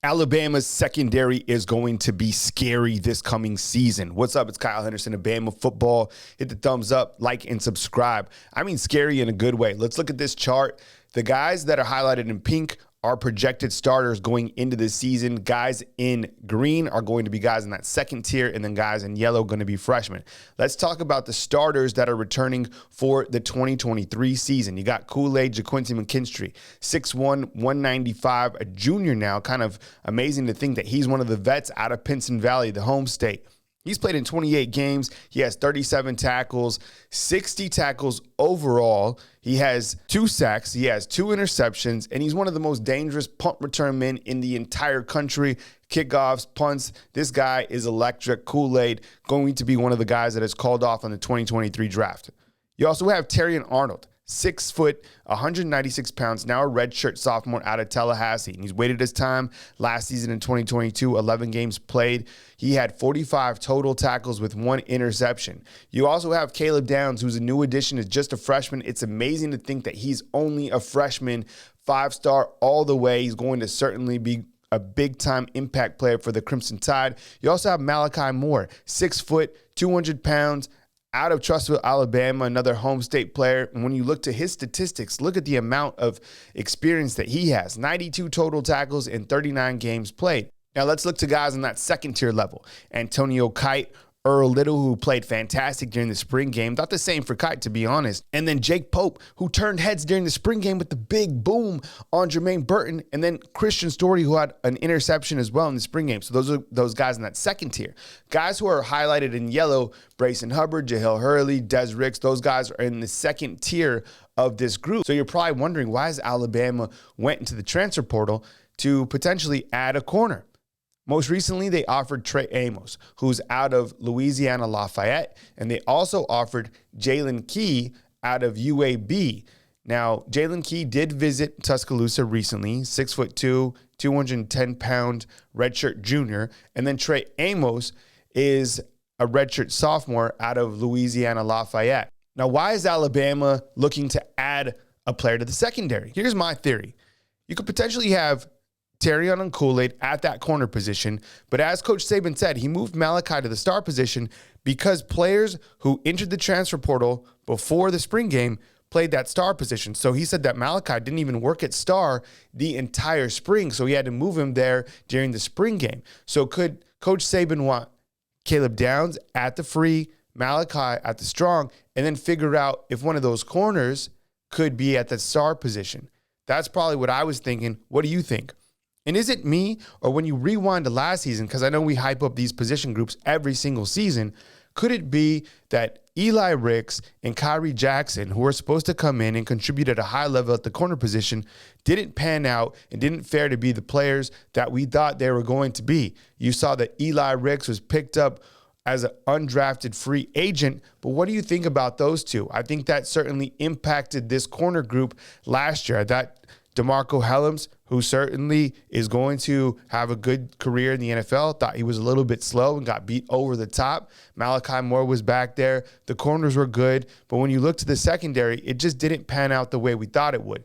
Alabama's secondary is going to be scary this coming season. What's up? It's Kyle Henderson of Bama Football. Hit the thumbs up, like, and subscribe. I mean scary in a good way. Let's look at this chart. The guys that are highlighted in pink are projected starters going into the season. Guys in green are going to be guys in that second tier, and then guys in yellow going to be freshmen. Let's talk about the starters that are returning for the 2023 season. You got Kool-Aid, JaQuincy McKinstry, 6'1", 195, a junior now. Kind of amazing to think that he's one of the vets out of Pinson Valley, the home state. He's played in 28 games. He has 37 tackles, 60 tackles overall. He has 2 sacks. He has 2 interceptions, and he's one of the most dangerous punt return men in the entire country. Kickoffs, punts. This guy is electric. Kool-Aid, going to be one of the guys that is called off on the 2023 draft. You also have Terrion Arnold, 6 foot, 196 pounds, now a redshirt sophomore out of Tallahassee. And he's waited his time last season in 2022, 11 games played. He had 45 total tackles with 1 interception. You also have Caleb Downs, who's a new addition, is just a freshman. It's amazing to think that he's only a freshman, 5-star all the way. He's going to certainly be a big-time impact player for the Crimson Tide. You also have Malachi Moore, 6 foot, 200 pounds, out of Trussville, Alabama, another home state player. And when you look to his statistics, look at the amount of experience that he has. 92 total tackles in 39 games played. Now let's look to guys on that second tier level. Antonio Kite, Earl Little, who played fantastic during the spring game. Thought the same for Kite, to be honest. And then Jake Pope, who turned heads during the spring game with the big boom on Jermaine Burton. And then Christian Story, who had an interception as well in the spring game. So those are those guys in that second tier. Guys who are highlighted in yellow, Brayson Hubbard, Jahil Hurley, Des Ricks, those guys are in the second tier of this group. So you're probably wondering, why is Alabama went into the transfer portal to potentially add a corner? Most recently, they offered Trey Amos, who's out of Louisiana Lafayette, and they also offered Jaylen Key out of UAB. Now, Jaylen Key did visit Tuscaloosa recently, 6'2", 210-pound redshirt junior, and then Trey Amos is a redshirt sophomore out of Louisiana Lafayette. Now, why is Alabama looking to add a player to the secondary? Here's my theory. You could potentially have Terrion and Kool-Aid at that corner position. But as Coach Saban said, he moved Malachi to the star position because players who entered the transfer portal before the spring game played that star position. So he said that Malachi didn't even work at star the entire spring. So he had to move him there during the spring game. So could Coach Saban want Caleb Downs at the free, Malachi at the strong, and then figure out if one of those corners could be at the star position? That's probably what I was thinking. What do you think? And is it me, or when you rewind to last season, because I know we hype up these position groups every single season, could it be that Eli Ricks and Kyrie Jackson, who were supposed to come in and contribute at a high level at the corner position, didn't pan out and didn't fare to be the players that we thought they were going to be? You saw that Eli Ricks was picked up as an undrafted free agent, but what do you think about those two? I think that certainly impacted this corner group last year. That DeMarco Hellams, who certainly is going to have a good career in the NFL, thought he was a little bit slow and got beat over the top. Malachi Moore was back there. The corners were good, but when you look to the secondary, it just didn't pan out the way we thought it would.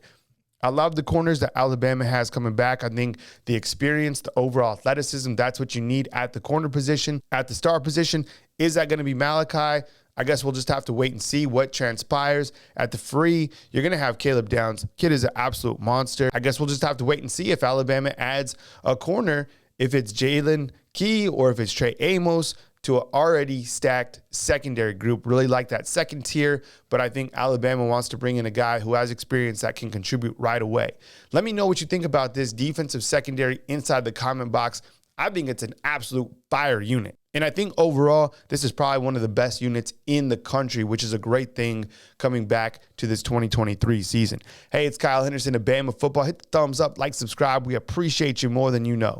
I love the corners that Alabama has coming back. I think the experience, the overall athleticism, that's what you need at the corner position. At the star position, is that going to be Malachi? I guess we'll just have to wait and see what transpires. At the free, you're going to have Caleb Downs. Kid is an absolute monster. I guess we'll just have to wait and see if Alabama adds a corner, if it's Jaylen Key or if it's Trey Amos, to an already stacked secondary group. Really like that second tier, but I think Alabama wants to bring in a guy who has experience that can contribute right away. Let me know what you think about this defensive secondary inside the comment box. I think it's an absolute fire unit. And I think overall, this is probably one of the best units in the country, which is a great thing coming back to this 2023 season. Hey, it's Kyle Henderson of Bama Football. Hit the thumbs up, like, subscribe. We appreciate you more than you know.